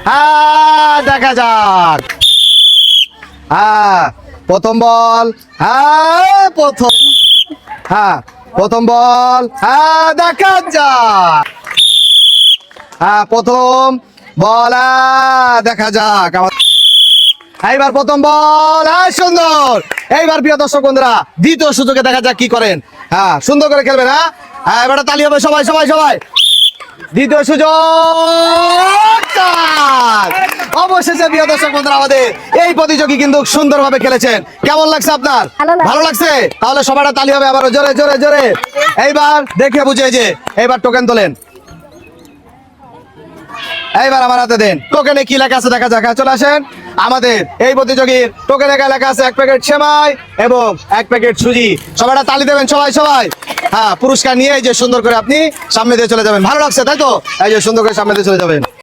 হ্যাঁ দেখা যাক। হ্যাঁ প্রথম বল, হ্যাঁ প্রথম বল, হ্যাঁ দেখা যাক। হ্যাঁ প্রথম বল, দেখা যাক। এইবার প্রথম বল, সুন্দর। এইবার প্রিয় দর্শক বন্ধুরা দ্বিতীয় সুযোগে দেখা যাক কি করেন। হ্যাঁ সুন্দর করে খেলবেন। হ্যাঁ এবার তালি হবে, সবাই সবাই সবাই। দ্বিতীয় সুযোগ। অবশেষে প্রিয় দর্শক বন্ধুরা আমাদের এই প্রতিযোগী কিন্তু সুন্দরভাবে খেলেছেন। কেমন লাগছে আপনার? ভালো লাগছে? তাহলে সবাই তালি হবে আবার জোরে জোরে জোরে। এইবার দেখে বুঝে যে এইবার টোকেন তোলেন। এইবার আমার হাতে দেন। টোকেনে কি লেখা আছে দেখা যাক। চলে আসেন। আমাদের এই প্রতিযোগীর টোকেনে লেখা আছে 1 প্যাকেট সেমাই এবং 1 প্যাকেট সুজি। সবাই তালি দেবেন, সবাই সবাই। হ্যাঁ পুরস্কার নিয়ে এই যে সুন্দর করে আপনি সামনে দিয়ে চলে যাবেন। ভালো লাগছে তাই তো? এই যে সুন্দর করে সামনে দিয়ে চলে যাবেন।